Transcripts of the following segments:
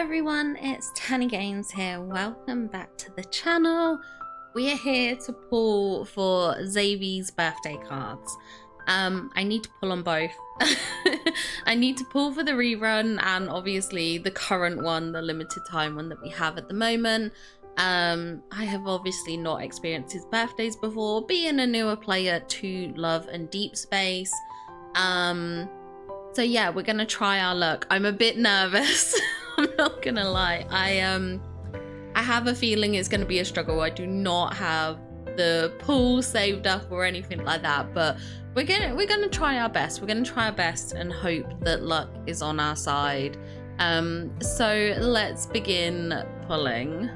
everyone, it's Tanny Games here. Welcome back to the channel. We are here to pull for Xavier's birthday cards. I need to pull on both. I need to pull for the rerun and obviously the current one, the limited time one that we have at the moment. I have obviously not experienced his birthdays before, being a newer player to Love and Deepspace. So yeah, we're gonna try our luck. I'm a bit nervous. I'm not gonna lie. I have a feeling it's gonna be a struggle. I do not have the pool saved up or anything like that, but we're gonna try our best. We're gonna try our best and hope that luck is on our side. So let's begin pulling.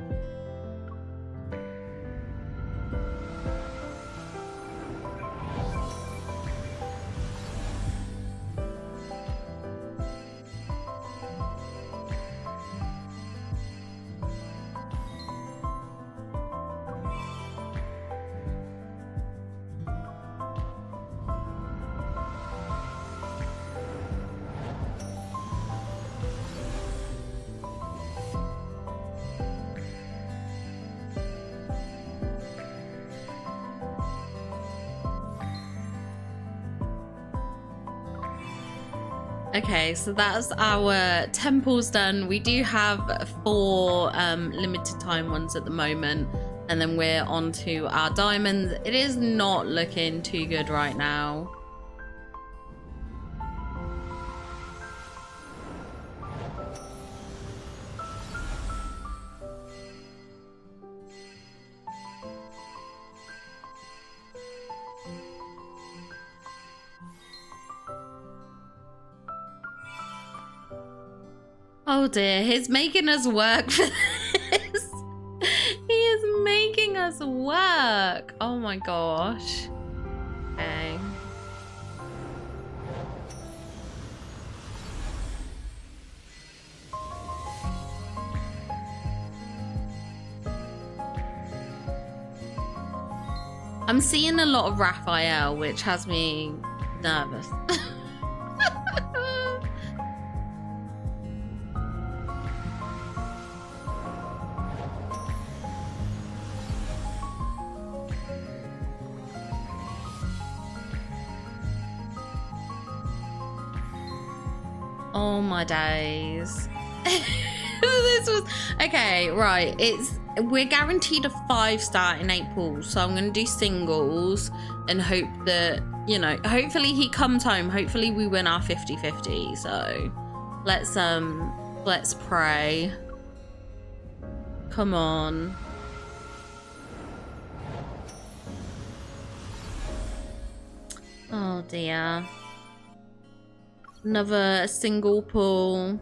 Okay, so that's our temples done. We do have 4 limited time ones at the moment, and then we're on to our diamonds. It is not looking too good right now. Oh dear, he's making us work for this. He is making us work. Oh my gosh. Okay. I'm seeing a lot of Raphael, which has me nervous. Oh my days. This was okay, right? We're guaranteed a 5-star in 8 pools, so I'm gonna do singles and hope that, you know, hopefully he comes home. Hopefully we win our 50-50. So let's pray. Come on. Oh dear. Another single pull.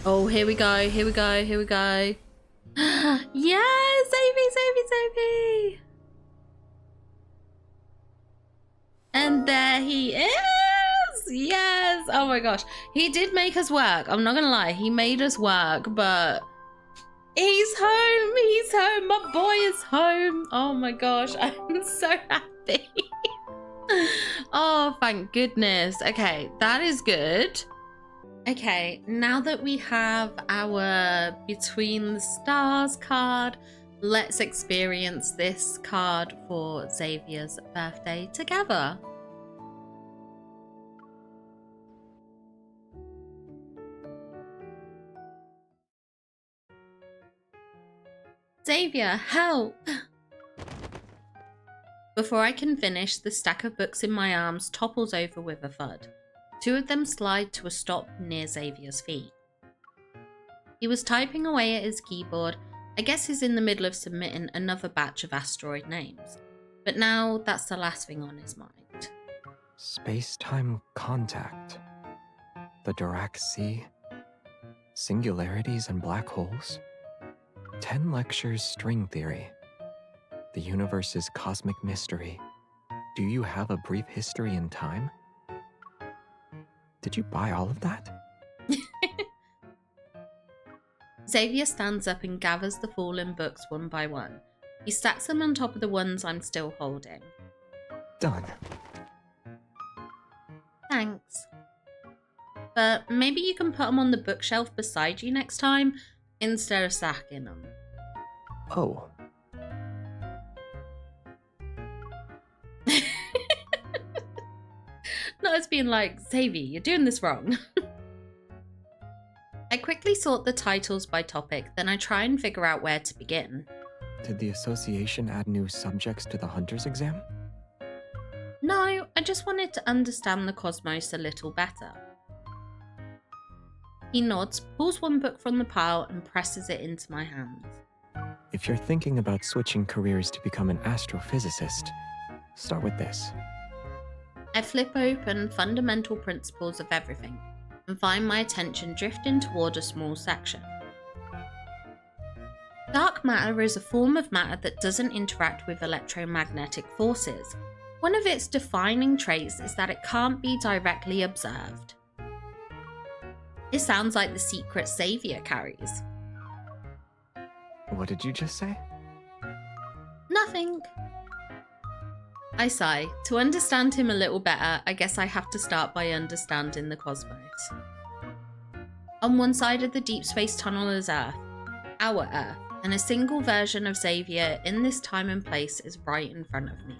Oh, here we go, here we go, here we go. Yes, Xavier. And there he is. Yes. Oh my gosh. He did make us work. I'm not gonna lie. He made us work, but he's home. He's home. My boy is home. Oh my gosh. I'm so happy. Oh, thank goodness. Okay, that is good. Okay, now that we have our Between the Stars card, let's experience this card for Xavier's birthday together. Xavier, help! Before I can finish, the stack of books in my arms topples over with a thud. 2 of them slide to a stop near Xavier's feet. He was typing away at his keyboard. I guess he's in the middle of submitting another batch of asteroid names. But now that's the last thing on his mind. Space-time contact. The Dirac Sea. Singularities and black holes. 10 lectures string theory. The universe's cosmic mystery. Do you have a brief history in time? Did you buy all of that? Xavier stands up and gathers the fallen books one by one. He stacks them on top of the ones I'm still holding. Done. Thanks. but maybe you can put them on the bookshelf beside you next time instead of stacking them. Oh. Not as being like, Xavier, you're doing this wrong. I quickly sort the titles by topic, then I try and figure out where to begin. Did the association add new subjects to the Hunter's exam? No, I just wanted to understand the cosmos a little better. He nods, pulls one book from the pile and presses it into my hands. If you're thinking about switching careers to become an astrophysicist, start with this. I flip open Fundamental Principles of Everything and find my attention drifting toward a small section. Dark matter is a form of matter that doesn't interact with electromagnetic forces. One of its defining traits is that it can't be directly observed. It sounds like the secret Xavier carries. What did you just say? Nothing. I sigh. To understand him a little better, I guess I have to start by understanding the cosmos. On one side of the deep space tunnel is Earth, our Earth, and a single version of Xavier in this time and place is right in front of me.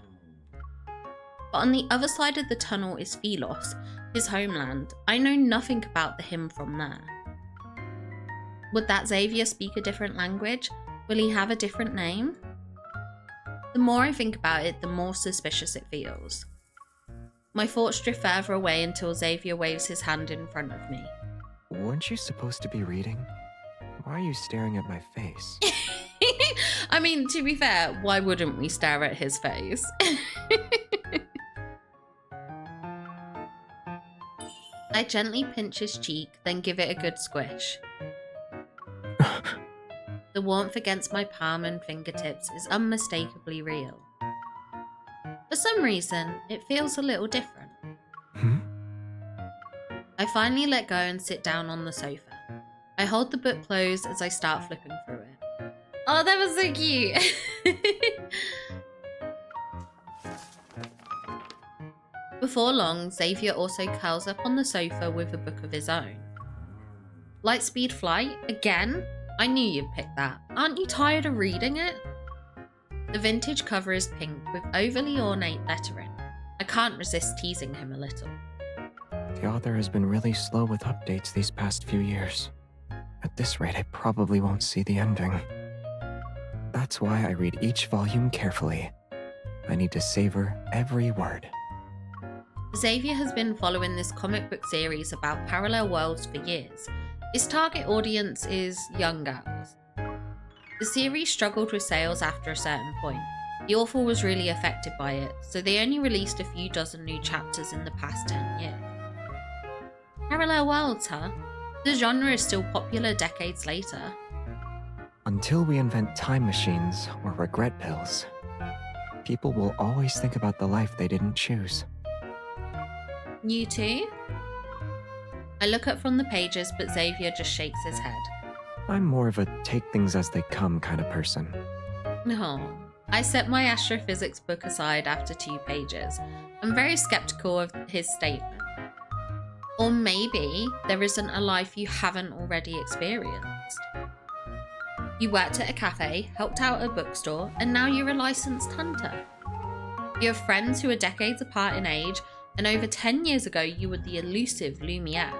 But on the other side of the tunnel is Philos, his homeland. I know nothing about him from there. Would that Xavier speak a different language? Will he have a different name? The more I think about it, the more suspicious it feels. My thoughts drift further away until Xavier waves his hand in front of me. Weren't you supposed to be reading? Why are you staring at my face? I mean, to be fair, why wouldn't we stare at his face? I gently pinch his cheek, then give it a good squish. The warmth against my palm and fingertips is unmistakably real. For some reason, it feels a little different. I finally let go and sit down on the sofa. I hold the book closed as I start flipping through it. Oh, that was so cute! Before long, Xavier also curls up on the sofa with a book of his own. Lightspeed Flight? Again? I knew you'd pick that. Aren't you tired of reading it? The vintage cover is pink with overly ornate lettering. I can't resist teasing him a little. The author has been really slow with updates these past few years. At this rate, I probably won't see the ending. That's why I read each volume carefully. I need to savor every word. Xavier has been following this comic book series about parallel worlds for years. Its target audience is young girls. The series struggled with sales after a certain point. The author was really affected by it, so they only released a few dozen new chapters in the past 10 years. Parallel worlds, huh? The genre is still popular decades later. Until we invent time machines or regret pills, people will always think about the life they didn't choose. You too? I look up from the pages, but Xavier just shakes his head. I'm more of a take things as they come kind of person. No. I set my astrophysics book aside after 2 pages. I'm very skeptical of his statement. Or maybe there isn't a life you haven't already experienced. You worked at a cafe, helped out at a bookstore, and now you're a licensed hunter. You have friends who are decades apart in age, and over 10 years ago you were the elusive Lumiere.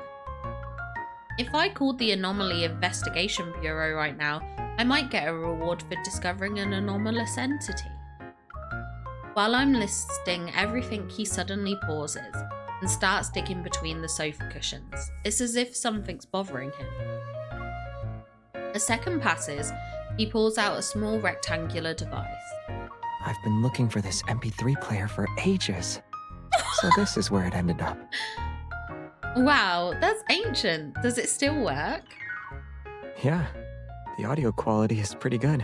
If I called the Anomaly Investigation Bureau right now, I might get a reward for discovering an anomalous entity. While I'm listing everything, he suddenly pauses and starts digging between the sofa cushions. It's as if something's bothering him. A second passes, he pulls out a small rectangular device. I've been looking for this MP3 player for ages. So this is where it ended up. Wow, that's ancient. Does it still work? Yeah, the audio quality is pretty good.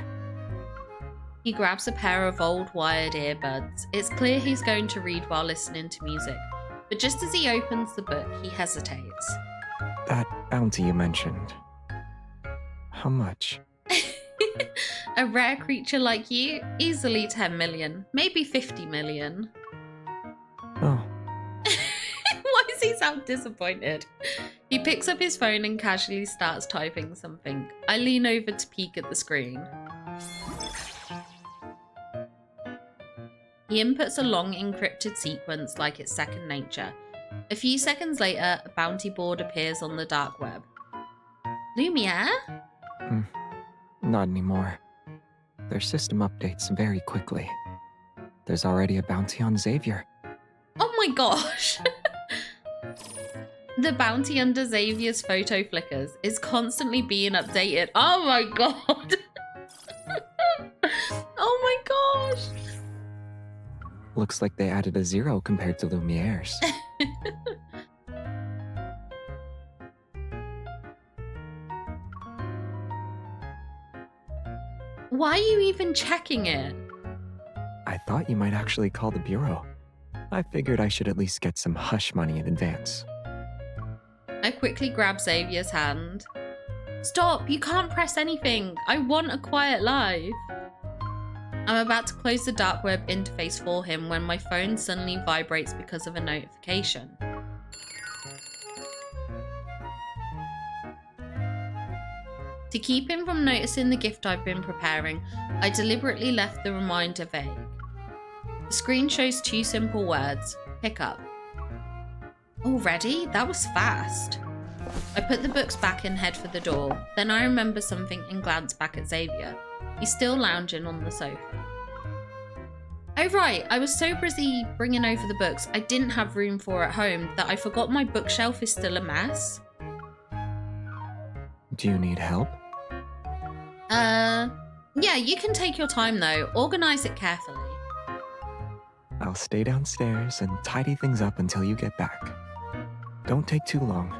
He grabs a pair of old wired earbuds. It's clear he's going to read while listening to music, but just as he opens the book, he hesitates. That bounty you mentioned. How much? A rare creature like you? Easily 10 million, maybe 50 million. Oh. Why does he sound sound disappointed. He picks up his phone and casually starts typing something. I lean over to peek at the screen. He inputs a long encrypted sequence like it's second nature. A few seconds later, a bounty board appears on the dark web. Lumiere? Not anymore. Their system updates very quickly. There's already a bounty on Xavier. Oh my gosh! The bounty under Xavier's photo flickers is constantly being updated. Oh my god! Oh my gosh! Looks like they added a 0 compared to Lumiere's. Why are you even checking it? I thought you might actually call the bureau. I figured I should at least get some hush money in advance. I quickly grab Xavier's hand. Stop, you can't press anything. I want a quiet life. I'm about to close the dark web interface for him when my phone suddenly vibrates because of a notification. To keep him from noticing the gift I've been preparing, I deliberately left the reminder vague. The screen shows 2 simple words, pick up. Already? That was fast. I put the books back and head for the door. Then I remember something and glance back at Xavier. He's still lounging on the sofa. Oh right, I was so busy bringing over the books I didn't have room for at home that I forgot my bookshelf is still a mess. Do you need help? Yeah, you can take your time though. Organize it carefully. I'll stay downstairs and tidy things up until you get back. Don't take too long.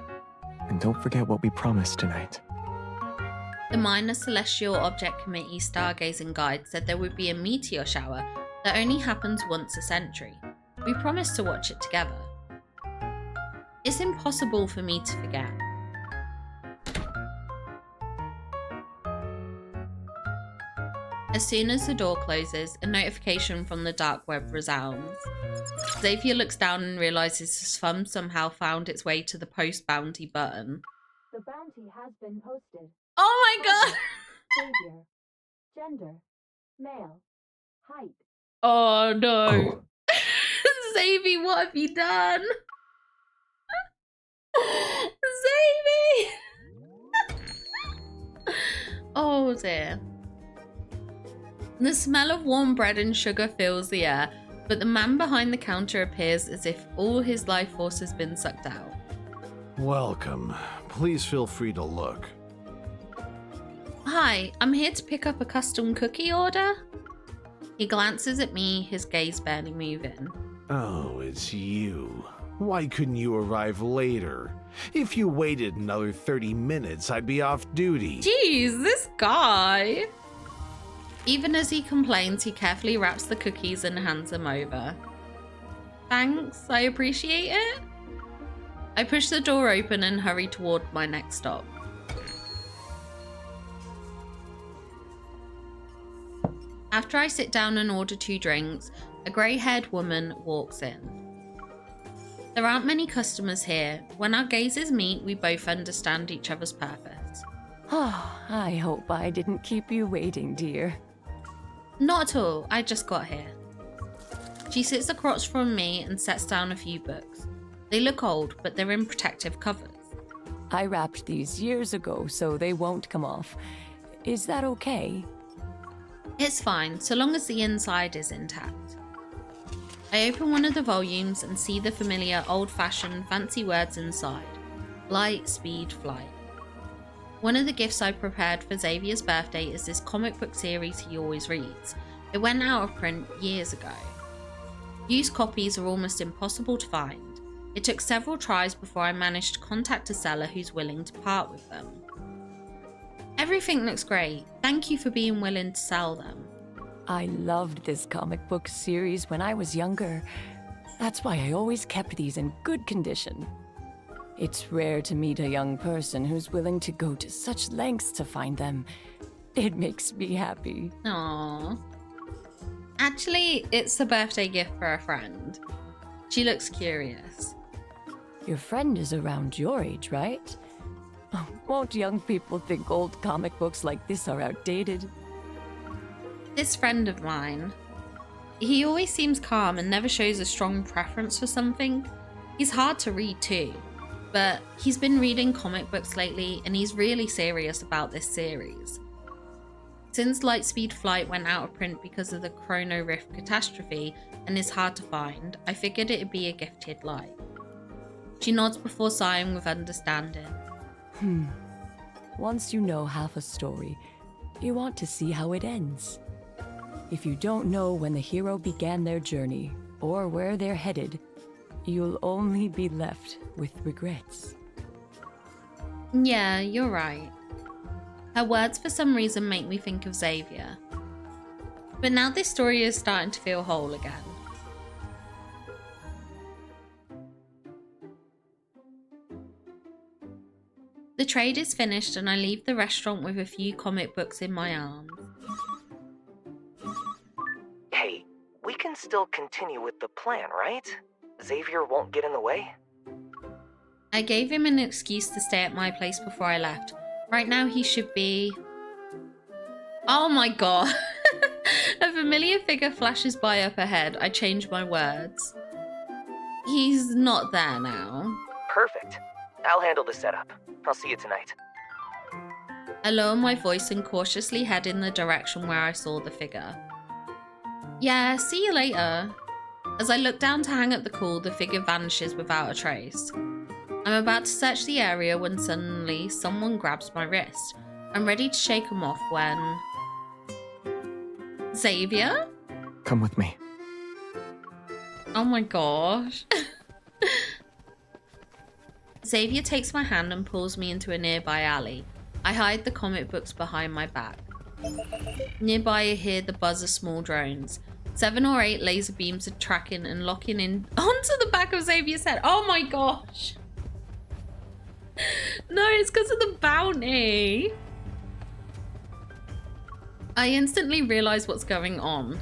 And don't forget what we promised tonight. The Minor Celestial Object Committee Stargazing Guide said there would be a meteor shower that only happens once a century. We promised to watch it together. It's impossible for me to forget. As soon as the door closes, a notification from the dark web resounds. Xavier looks down and realizes his thumb somehow found its way to the post bounty button. The bounty has been posted. Oh my god! Xavier. Gender. Male. Height. Oh no. Oh. Xavier, what have you done? Xavier! Oh dear. The smell of warm bread and sugar fills the air, but the man behind the counter appears as if all his life force has been sucked out. Welcome. Please feel free to look. Hi, I'm here to pick up a custom cookie order. He glances at me, his gaze barely moving. Oh, it's you. Why couldn't you arrive later? If you waited another 30 minutes, I'd be off duty. Jeez, this guy. Even as he complains, he carefully wraps the cookies and hands them over. Thanks, I appreciate it. I push the door open and hurry toward my next stop. After I sit down and order 2 drinks, a grey-haired woman walks in. There aren't many customers here. When our gazes meet, we both understand each other's purpose. Oh, I hope I didn't keep you waiting, dear. Not at all, I just got here. She sits across from me and sets down a few books. They look old, but they're in protective covers. I wrapped these years ago, so they won't come off. Is that okay? It's fine, so long as the inside is intact. I open one of the volumes and see the familiar old-fashioned fancy words inside. Light, speed, flight. One of the gifts I prepared for Xavier's birthday is this comic book series he always reads. It went out of print years ago. Used copies are almost impossible to find. It took several tries before I managed to contact a seller who's willing to part with them. Everything looks great. Thank you for being willing to sell them. I loved this comic book series when I was younger. That's why I always kept these in good condition. It's rare to meet a young person who's willing to go to such lengths to find them. It makes me happy. Aww. Actually, it's a birthday gift for a friend. She looks curious. Your friend is around your age, right? Oh, won't young people think old comic books like this are outdated? This friend of mine, he always seems calm and never shows a strong preference for something. He's hard to read too, but he's been reading comic books lately and he's really serious about this series. Since Lightspeed Flight went out of print because of the Chrono Rift catastrophe and is hard to find, I figured it'd be a gift he'd like. She nods before sighing with understanding. Once you know half a story, you want to see how it ends. If you don't know when the hero began their journey or where they're headed, you'll only be left with regrets. Yeah, you're right. Her words for some reason make me think of Xavier. But now this story is starting to feel whole again. The trade is finished and I leave the restaurant with a few comic books in my arms. Hey, we can still continue with the plan, right? Xavier won't get in the way? I gave him an excuse to stay at my place before I left. Right now he should be... Oh my god. A familiar figure flashes by up ahead. I change my words. He's not there now. Perfect. I'll handle the setup. I'll see you tonight. I lower my voice and cautiously head in the direction where I saw the figure. Yeah, see you later. As I look down to hang up the call, the figure vanishes without a trace. I'm about to search the area when suddenly someone grabs my wrist. I'm ready to shake him off when... Xavier? Come with me. Oh my gosh. Xavier takes my hand and pulls me into a nearby alley. I hide the comic books behind my back. Nearby I hear the buzz of small drones. 7 or 8 laser beams are tracking and locking in onto the back of Xavier's head. Oh my gosh. No, it's because of the bounty. I instantly realize what's going on.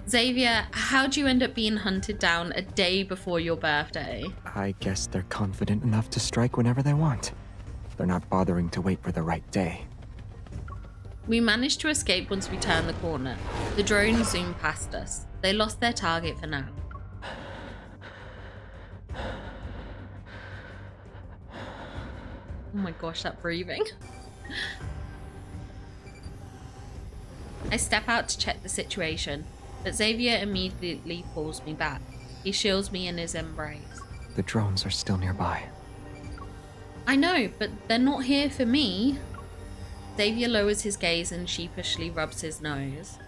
Xavier, how'd you end up being hunted down a day before your birthday? I guess they're confident enough to strike whenever they want. They're not bothering to wait for the right day. We managed to escape once we turned the corner. The drone zoomed past us. They lost their target for now. Oh my gosh, that breathing. I step out to check the situation, but Xavier immediately pulls me back. He shields me in his embrace. The drones are still nearby. I know, but they're not here for me. Xavier lowers his gaze and sheepishly rubs his nose.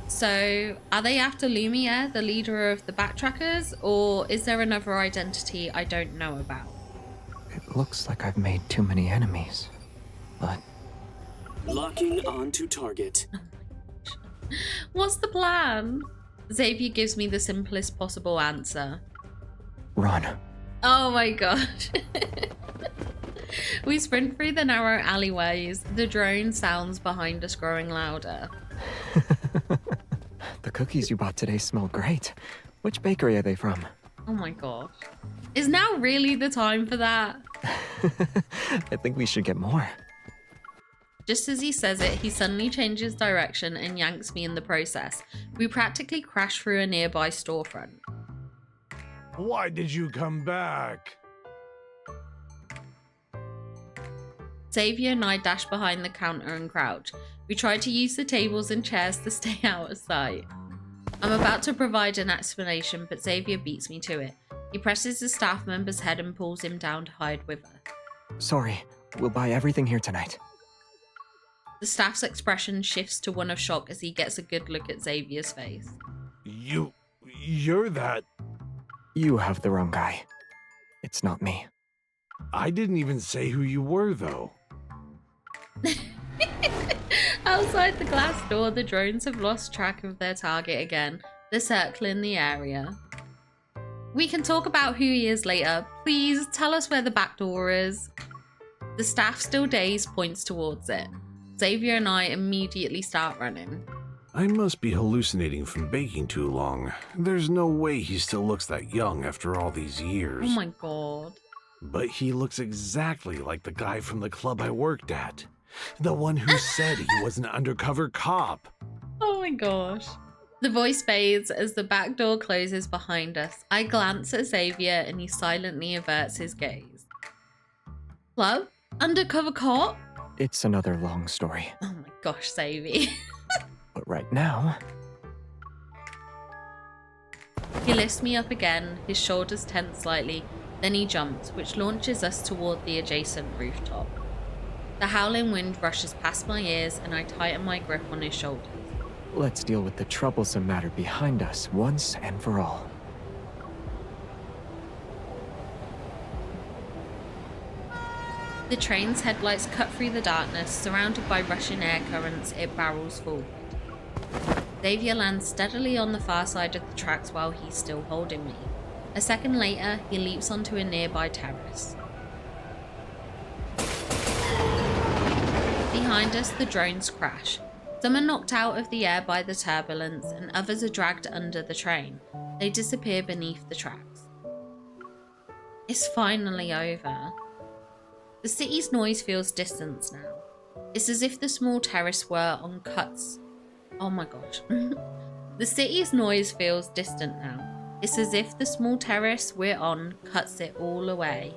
So, are they after Lumiere, the leader of the Backtrackers, or is there another identity I don't know about? It looks like I've made too many enemies, but... Locking onto target. What's the plan? Xavier gives me the simplest possible answer. Run. Oh my gosh. We sprint through the narrow alleyways, the drone sounds behind us growing louder. The cookies you bought today smell great. Which bakery are they from? Oh my gosh. Is now really the time for that? I think we should get more. Just as he says it, he suddenly changes direction and yanks me in the process. We practically crash through a nearby storefront. Why did you come back? Xavier and I dash behind the counter and crouch. We try to use the tables and chairs to stay out of sight. I'm about to provide an explanation, but Xavier beats me to it. He presses the staff member's head and pulls him down to hide with us. Sorry, we'll buy everything here tonight. The staff's expression shifts to one of shock as he gets a good look at Xavier's face. You're that... You have the wrong guy. It's not me. I didn't even say who you were, though. Outside the glass door, the drones have lost track of their target again. They're circling the area. We can talk about who he is later. Please tell us where the back door is. The staff, still dazed, points towards it. Xavier and I immediately start running. I must be hallucinating from baking too long. There's no way he still looks that young after all these years. Oh my god. But he looks exactly like the guy from the club I worked at. The one who said he was an undercover cop. Oh my gosh. The voice fades as the back door closes behind us. I glance at Xavier and he silently averts his gaze. Club? Undercover cop? It's another long story. Oh my gosh, Xavier. But right now... He lifts me up again, his shoulders tense slightly, then he jumps, which launches us toward the adjacent rooftop. The howling wind rushes past my ears and I tighten my grip on his shoulders. Let's deal with the troublesome matter behind us once and for all. The train's headlights cut through the darkness. Surrounded by rushing air currents, it barrels forward. Xavier lands steadily on the far side of the tracks while he's still holding me. A second later, he leaps onto a nearby terrace. Behind us, the drones crash. Some are knocked out of the air by the turbulence, and others are dragged under the train. They disappear beneath the tracks. It's finally over. The city's noise feels distant now. It's as if the small terrace were on cuts. Oh my gosh. The city's noise feels distant now. It's as if the small terrace we're on cuts it all away.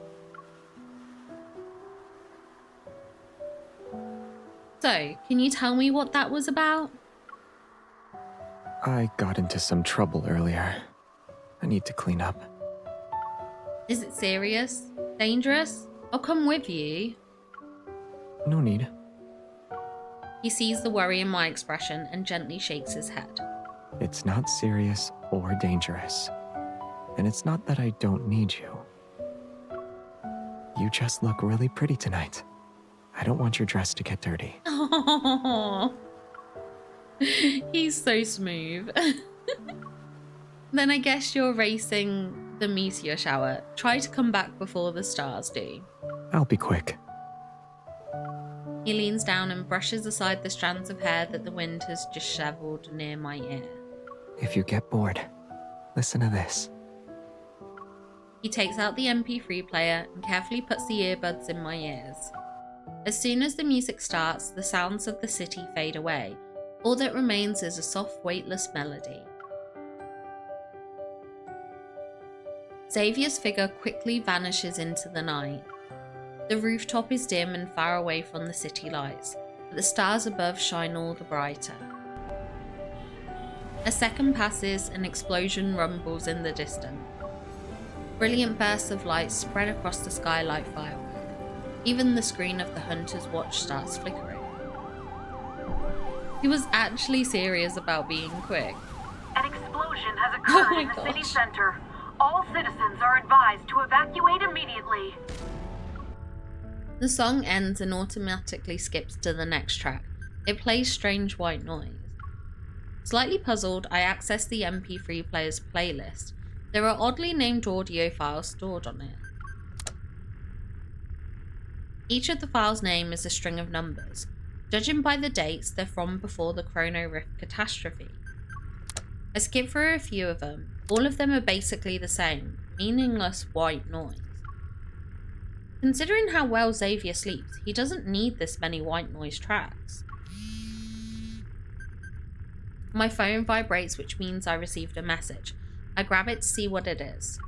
So, can you tell me what that was about? I got into some trouble earlier. I need to clean up. Is it serious? Dangerous? I'll come with you. No need. He sees the worry in my expression and gently shakes his head. It's not serious or dangerous. And it's not that I don't need you. You just look really pretty tonight. I don't want your dress to get dirty. Oh, he's so smooth. Then I guess you're racing the meteor shower. Try to come back before the stars do. I'll be quick. He leans down and brushes aside the strands of hair that the wind has disheveled near my ear. If you get bored, listen to this. He takes out the MP3 player and carefully puts the earbuds in my ears. As soon as the music starts, the sounds of the city fade away. All that remains is a soft, weightless melody. Xavier's figure quickly vanishes into the night. The rooftop is dim and far away from the city lights, but the stars above shine all the brighter. A second passes, an explosion rumbles in the distance. Brilliant bursts of light spread across the sky like fireworks. Even the screen of the hunter's watch starts flickering. He was actually serious about being quick. An explosion has Oh occurred my in the city gosh. center. All citizens are advised to evacuate immediately. The song ends and automatically skips to the next track. It plays strange white noise. Slightly puzzled, I access the MP3 player's playlist. There are oddly named audio files stored on it. Each of the files' name is a string of numbers. Judging by the dates, they're from before the Chrono Rift catastrophe. I skip through a few of them. All of them are basically the same, meaningless white noise. Considering how well Xavier sleeps, he doesn't need this many white noise tracks. My phone vibrates, which means I received a message. I grab it to see what it is.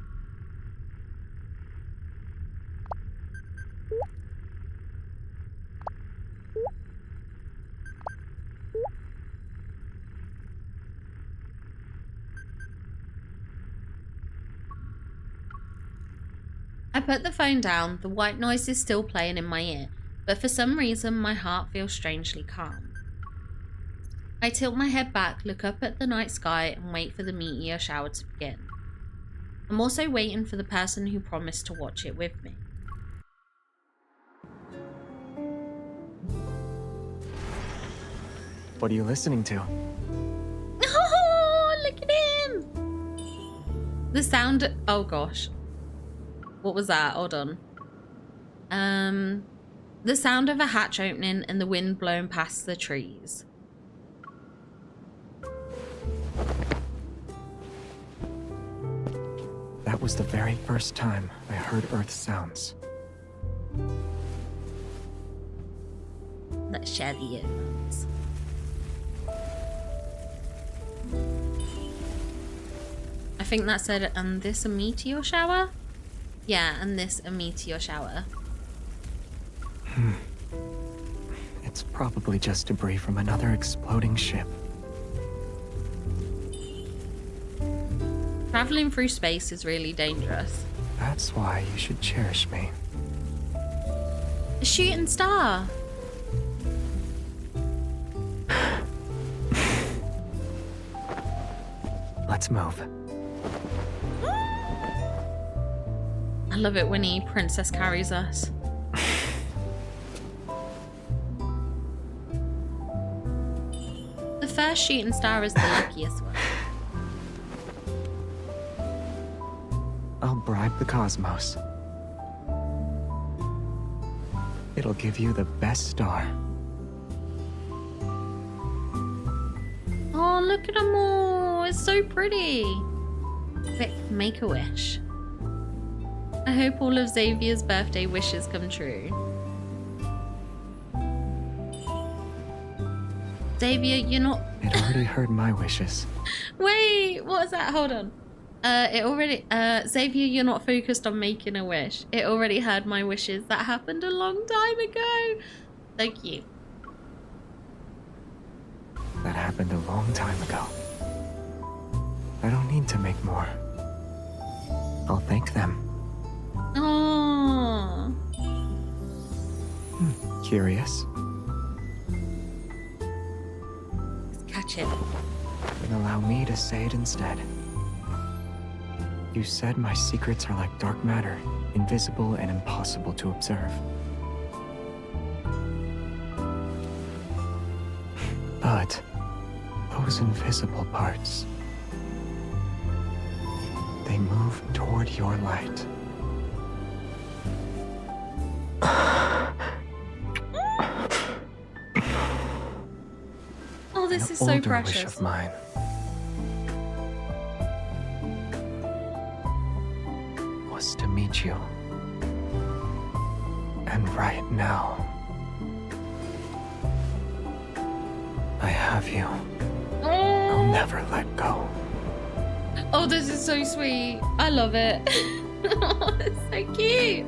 I put the phone down. The white noise is still playing in my ear, but for some reason my heart feels strangely calm. I tilt my head back, look up at the night sky and wait for the meteor shower to begin. I'm also waiting for the person who promised to watch it with me. What are you listening to? Oh, look at him! The sound... Oh gosh. What was that? Hold on. The sound of a hatch opening and the wind blowing past the trees. That was the very first time I heard Earth sounds. Let's share the earphones. I think that said, and this a meteor shower? Yeah, and this a meteor shower. It's probably just debris from another exploding ship. Traveling through space is really dangerous. That's why you should cherish me. A shooting star. Let's move. I love it when he princess carries us. The first shooting star is the luckiest one. I'll bribe the cosmos. It'll give you the best star. Oh, look at them all. It's so pretty. Quick, make a wish. I hope all of Xavier's birthday wishes come true. Xavier, you're not... It already heard my wishes. Wait, what is that? Hold on. Xavier, you're not focused on making a wish. It already heard my wishes. That happened a long time ago. So cute. That happened a long time ago. I don't need to make more. I'll thank them. Oh. Curious? Let's catch it. Then allow me to say it instead. You said my secrets are like dark matter, invisible and impossible to observe. But those invisible parts, they move toward your light. Oh, this An is so older precious. wish of mine. Was to meet you. And right now, I have you. I'll never let go. Oh, this is so sweet. I love it. Oh, it's so cute.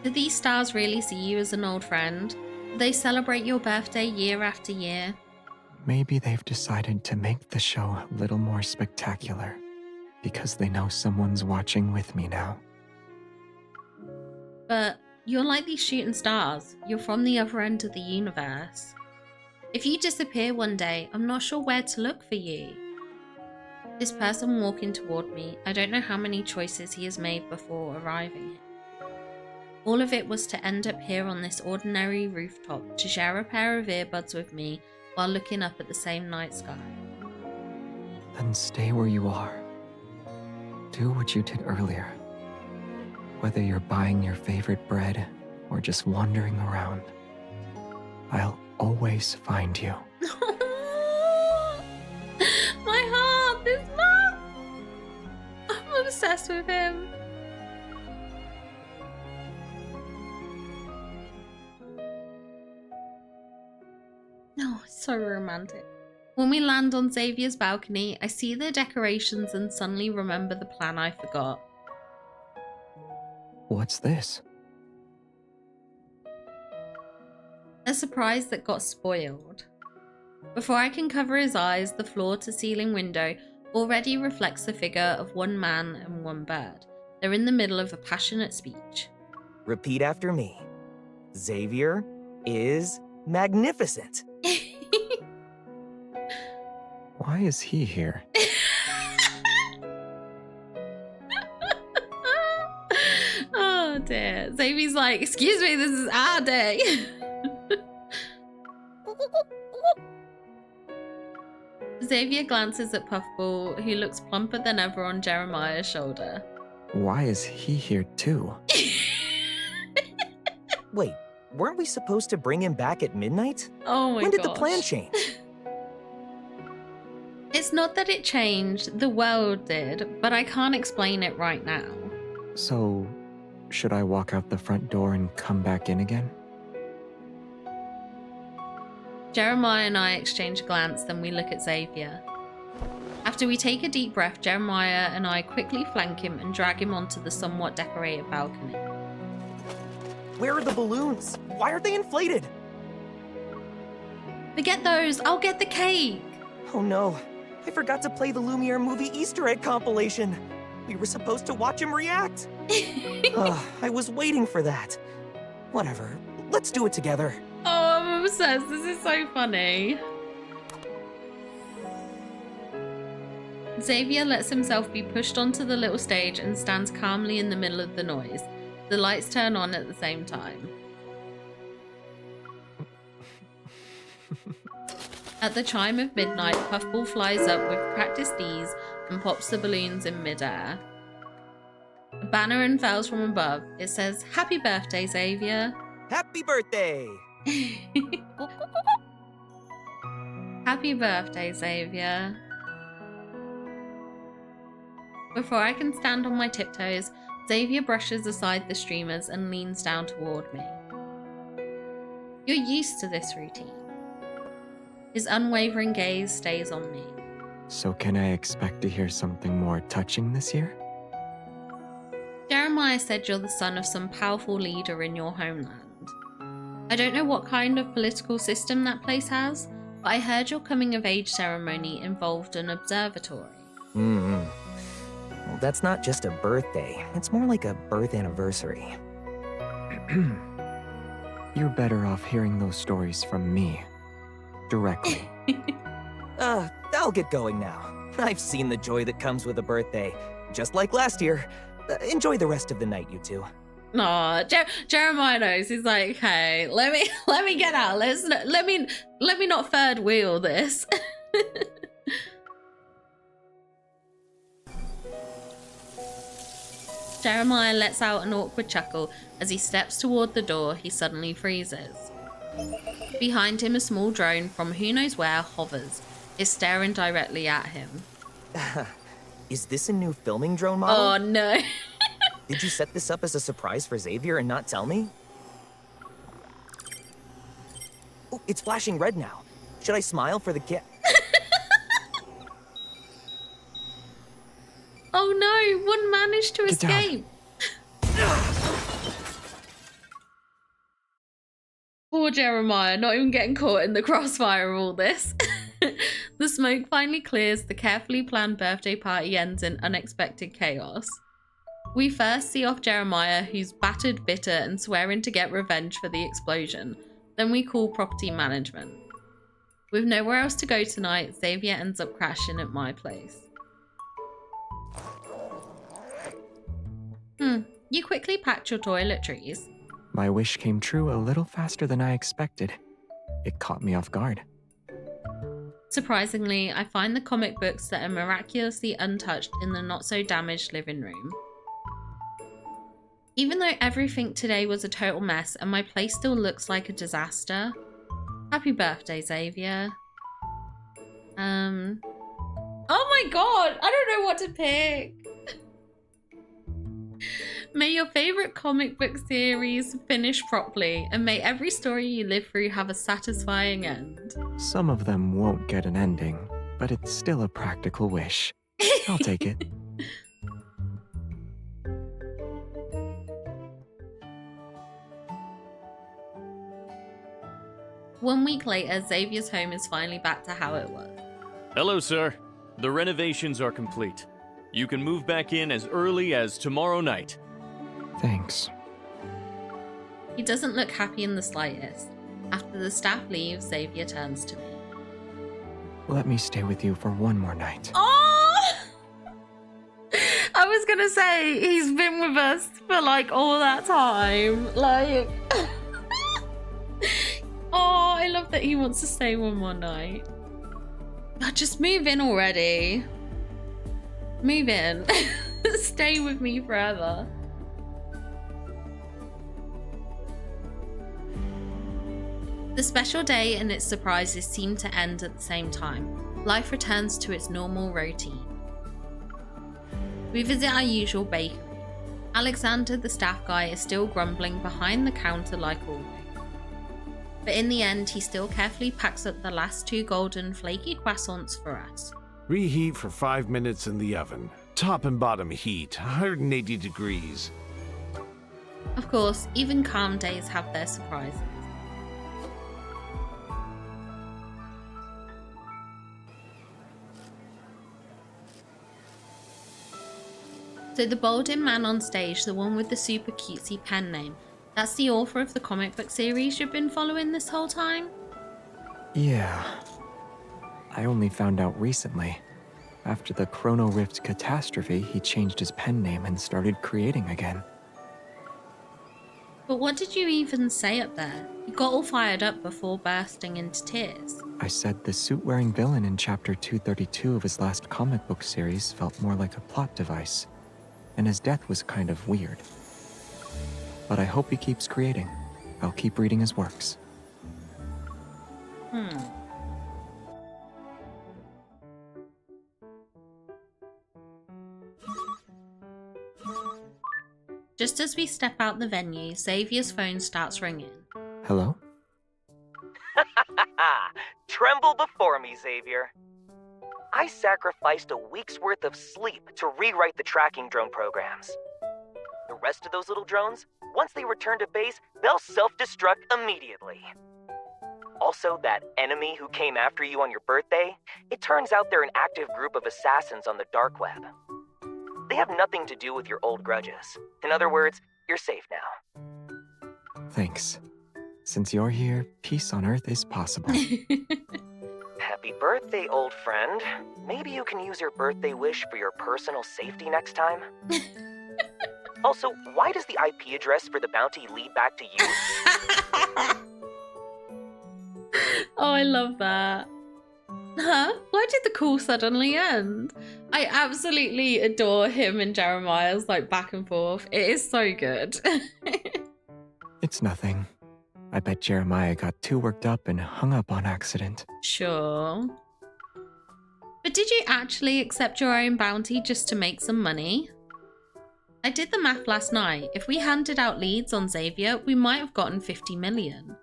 Do these stars really see you as an old friend? Do they celebrate your birthday year after year? Maybe they've decided to make the show a little more spectacular because they know someone's watching with me now. But you're like these shooting stars. You're from the other end of the universe. If you disappear one day, I'm not sure where to look for you. This person walking toward me, I don't know how many choices he has made before arriving here. All of it was to end up here on this ordinary rooftop to share a pair of earbuds with me while looking up at the same night sky. Then stay where you are. Do what you did earlier. Whether you're buying your favorite bread or just wandering around, I'll always find you. My heart, this man! I'm obsessed with him. Oh, it's so romantic. When we land on Xavier's balcony, I see the decorations and suddenly remember the plan I forgot. What's this? A surprise that got spoiled. Before I can cover his eyes, the floor-to-ceiling window already reflects the figure of one man and one bird. They're in the middle of a passionate speech. Repeat after me. Xavier is magnificent. Why is he here? Oh dear. Xavier's like, excuse me, this is our day. Xavier glances at Puffball, who looks plumper than ever on Jeremiah's shoulder. Why is he here too? Wait, weren't we supposed to bring him back at midnight? Oh my gosh. When did the plan change? It's not that it changed, the world did, but I can't explain it right now. So, should I walk out the front door and come back in again? Jeremiah and I exchange a glance, then we look at Xavier. After we take a deep breath, Jeremiah and I quickly flank him and drag him onto the somewhat decorated balcony. Where are the balloons? Why aren't they inflated? Forget those, I'll get the cake! Oh no, I forgot to play the Lumiere movie Easter egg compilation. We were supposed to watch him react. I was waiting for that. Whatever, let's do it together. Oh, I'm obsessed, this is so funny. Xavier lets himself be pushed onto the little stage and stands calmly in the middle of the noise. The lights turn on at the same time. At the chime of midnight, Puffball flies up with practiced ease and pops the balloons in midair. A banner unfurls from above. It says, "Happy birthday, Xavier." Happy birthday! Happy birthday, Xavier. Before I can stand on my tiptoes, Xavier brushes aside the streamers and leans down toward me. You're used to this routine. His unwavering gaze stays on me. So can I expect to hear something more touching this year? Jeremiah said you're the son of some powerful leader in your homeland. I don't know what kind of political system that place has, but I heard your coming of age ceremony involved an observatory. Well, that's not just a birthday. It's more like a birth anniversary. You're better off hearing those stories from me. Directly. I'll get going now. I've seen the joy that comes with a birthday. Just like last year. Enjoy the rest of the night, you two. Aw, Jeremiah knows. He's like, hey, let me get out. Let me not third wheel this. Jeremiah lets out an awkward chuckle. As he steps toward the door, he suddenly freezes. Behind him, a small drone from who knows where hovers. It's staring directly at him. Is this a new filming drone model? Oh no. Did you set this up as a surprise for Xavier and not tell me? Oh, it's flashing red now. Should I smile for the kid? Oh no, one managed to escape. Poor Jeremiah, not even getting caught in the crossfire of all this. The smoke finally clears, the carefully planned birthday party ends in unexpected chaos. We first see off Jeremiah, who's battered, bitter, and swearing to get revenge for the explosion. Then we call property management. With nowhere else to go tonight, Xavier ends up crashing at my place. You quickly packed your toiletries. My wish came true a little faster than I expected. It caught me off guard. Surprisingly, I find the comic books that are miraculously untouched in the not-so-damaged living room. Even though everything today was a total mess and my place still looks like a disaster. Happy birthday, Xavier. Oh my god, I don't know what to pick. May your favorite comic book series finish properly, and may every story you live through have a satisfying end. Some of them won't get an ending, but it's still a practical wish. I'll take it. 1 week later, Xavier's home is finally back to how it was. Hello, sir. The renovations are complete. You can move back in as early as tomorrow night. Thanks. He doesn't look happy in the slightest. After the staff leaves, Xavier turns to me. Let me stay with you for one more night. Oh! I was gonna say, he's been with us for like all that time. Like... Oh, I love that he wants to stay one more night. Oh, just move in already. Move in. Stay with me forever. The special day and its surprises seemed to end at the same time. life returns to its normal routine. We visit our usual bakery. Alexander, the staff guy, is still grumbling behind the counter like always. But in the end, he still carefully packs up the last 2 golden flaky croissants for us. Reheat for 5 minutes in the oven. Top and bottom heat, 180 degrees. Of course, even calm days have their surprises. So the Bolden man on stage, the one with the super cutesy pen name, that's the author of the comic book series you've been following this whole time? Yeah. I only found out recently. After the Chrono Rift catastrophe, he changed his pen name and started creating again. But what did you even say up there? You got all fired up before bursting into tears. I said the suit-wearing villain in chapter 232 of his last comic book series felt more like a plot device, and his death was kind of weird. But I hope he keeps creating. I'll keep reading his works. Just as we step out the venue, Xavier's phone starts ringing. Hello? Tremble before me, Xavier. I sacrificed a week's worth of sleep to rewrite the tracking drone programs. The rest of those little drones, once they return to base, they'll self-destruct immediately. Also, that enemy who came after you on your birthday, it turns out they're an active group of assassins on the dark web. They have nothing to do with your old grudges. In other words, you're safe now. Thanks. Since you're here, peace on Earth is possible. Happy birthday, old friend. Maybe you can use your birthday wish for your personal safety next time? Also, why does the IP address for the bounty lead back to you? Oh, I love that. Huh? Why did the call suddenly end? I absolutely adore him and Jeremiah's back and forth. It is so good. It's nothing. I bet Jeremiah got too worked up and hung up on accident. Sure. But did you actually accept your own bounty just to make some money? I did the math last night. If we handed out leads on Xavier, we might have gotten 50 million.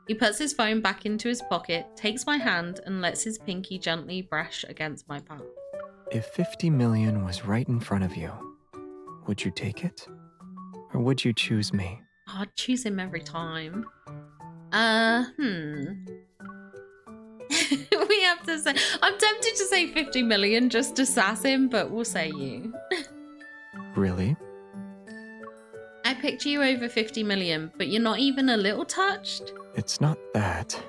He puts his phone back into his pocket, takes my hand, and lets his pinky gently brush against my palm. If 50 million was right in front of you, would you take it? Or would you choose me? I'd choose him every time. We have to say... I'm tempted to say 50 million just to sass him, but we'll say you. Really? I picked you over 50 million, but you're not even a little touched? It's not that.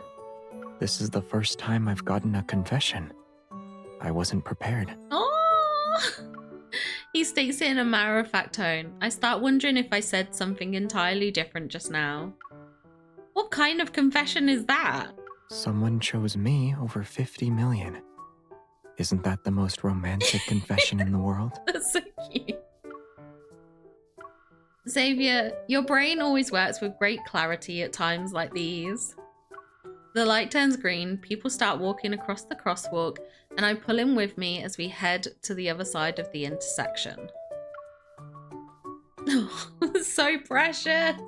This is the first time I've gotten a confession. I wasn't prepared. Oh! He states it in a matter-of-fact tone. I start wondering if I said something entirely different just now. What kind of confession is that? Someone chose me over 50 million. Isn't that the most romantic confession in the world? That's so cute. Xavier, your brain always works with great clarity at times like these. The light turns green, people start walking across the crosswalk, and I pull him with me as we head to the other side of the intersection. Oh, so precious!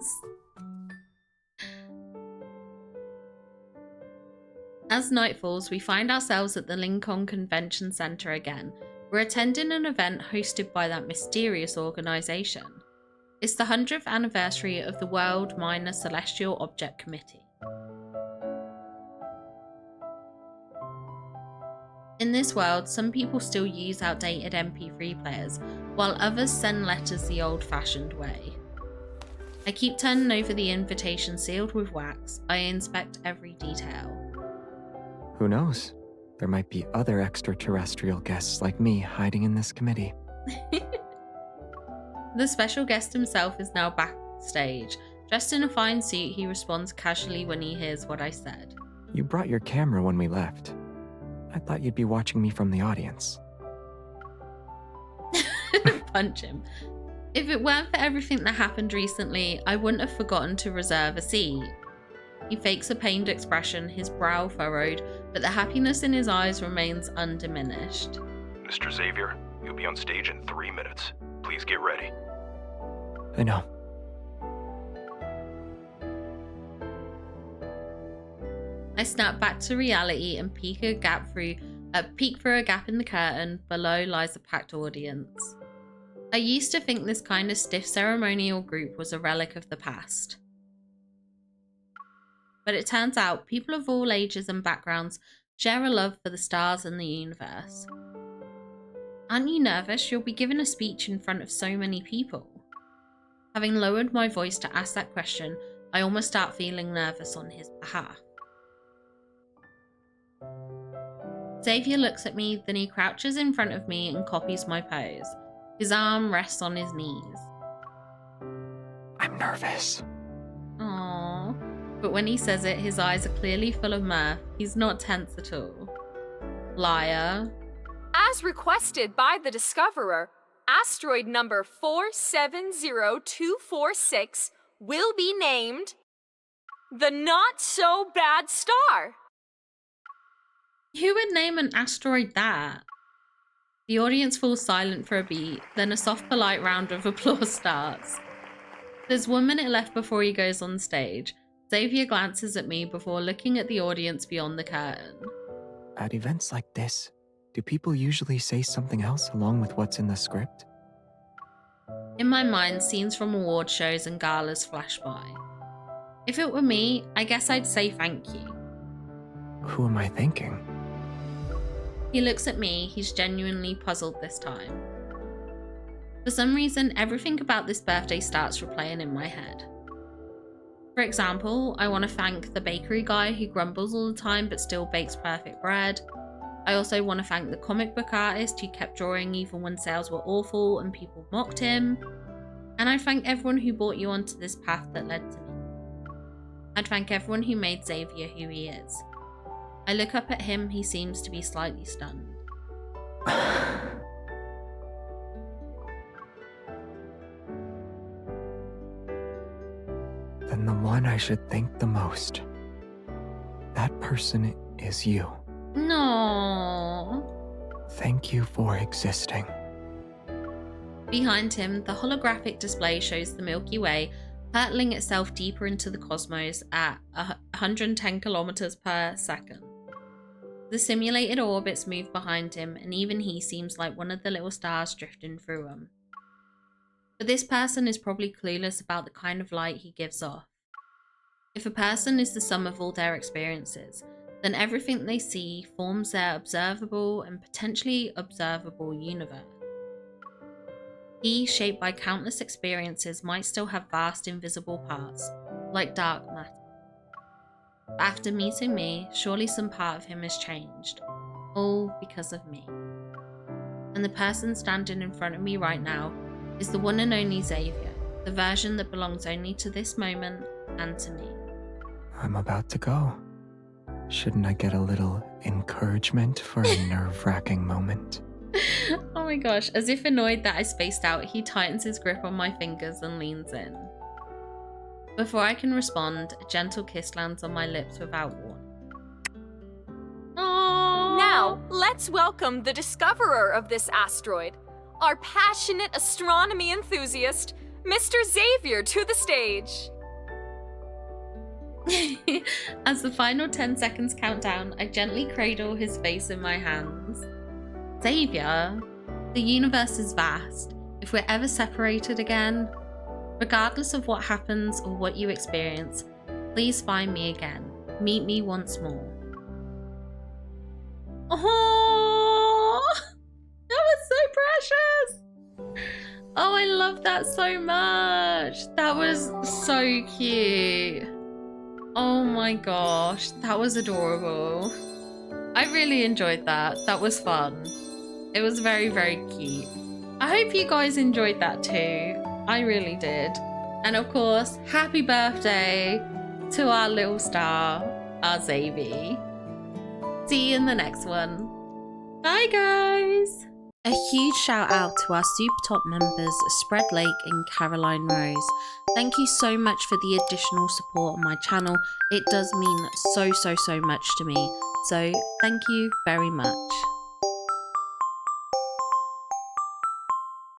As night falls, we find ourselves at the Lincoln Convention Center again. We're attending an event hosted by that mysterious organization. It's the 100th anniversary of the World Minor Celestial Object Committee. In this world, some people still use outdated MP3 players, while others send letters the old-fashioned way. I keep turning over the invitation sealed with wax. I inspect every detail. Who knows? There might be other extraterrestrial guests like me hiding in this committee. The special guest himself is now backstage. Dressed in a fine suit, he responds casually when he hears what I said. You brought your camera when we left. I thought you'd be watching me from the audience. Punch him. If it weren't for everything that happened recently, I wouldn't have forgotten to reserve a seat. He fakes a pained expression, his brow furrowed, but the happiness in his eyes remains undiminished. Mr. Xavier, you'll be on stage in 3 minutes. Please get ready. I know. I snap back to reality and peek through a gap in the curtain. Below lies a packed audience. I used to think this kind of stiff ceremonial group was a relic of the past. But it turns out people of all ages and backgrounds share a love for the stars and the universe. Aren't you nervous? You'll be giving a speech in front of so many people. Having lowered my voice to ask that question, I almost start feeling nervous on his behalf. Xavier looks at me, then he crouches in front of me and copies my pose. His arm rests on his knees. I'm nervous. Aww. But when he says it, his eyes are clearly full of mirth. He's not tense at all. Liar. As requested by the Discoverer, asteroid number 470246 will be named the Not So Bad Star. Who would name an asteroid that? The audience falls silent for a beat, then a soft, polite round of applause starts. There's 1 minute left before he goes on stage. Xavier glances at me before looking at the audience beyond the curtain. At events like this, do people usually say something else along with what's in the script? In my mind, scenes from award shows and galas flash by. If it were me, I guess I'd say thank you. Who am I thanking? He looks at me, he's genuinely puzzled this time. For some reason, everything about this birthday starts replaying in my head. For example, I want to thank the bakery guy who grumbles all the time but still bakes perfect bread. I also want to thank the comic book artist who kept drawing even when sales were awful and people mocked him. And I thank everyone who brought you onto this path that led to me. I'd thank everyone who made Xavier who he is. I look up at him, he seems to be slightly stunned. Then the one I should thank the most. That person is you. No. Thank you for existing. Behind him, the holographic display shows the Milky Way hurtling itself deeper into the cosmos at 110 kilometers per second. The simulated orbits move behind him, and even he seems like one of the little stars drifting through them. But this person is probably clueless about the kind of light he gives off. If a person is the sum of all their experiences, then everything they see forms their observable and potentially observable universe. He, shaped by countless experiences, might still have vast invisible parts, like dark matter. But after meeting me, surely some part of him has changed, all because of me. And the person standing in front of me right now is the one and only Xavier, the version that belongs only to this moment and to me. I'm about to go. Shouldn't I get a little encouragement for a nerve-wracking moment? Oh my gosh, as if annoyed that I spaced out, he tightens his grip on my fingers and leans in. Before I can respond, a gentle kiss lands on my lips without warning. Aww. Now, let's welcome the discoverer of this asteroid, our passionate astronomy enthusiast, Mr. Xavier, to the stage. As the final 10 seconds count down, I gently cradle his face in my hands. Xavier, the universe is vast. If we're ever separated again, regardless of what happens or what you experience, please find me again. Meet me once more. Oh, that was so precious. Oh, I love that so much. That was so cute. Oh my gosh, that was adorable. I really enjoyed that. That was fun. It was very, very cute. I hope you guys enjoyed that too. I really did. And of course, happy birthday to our little star, our Xavier. See you in the next one. Bye guys. A huge shout out to our super top members, Spread Lake and Caroline Rose. Thank you so much for the additional support on my channel. It does mean so much to me. So thank you very much.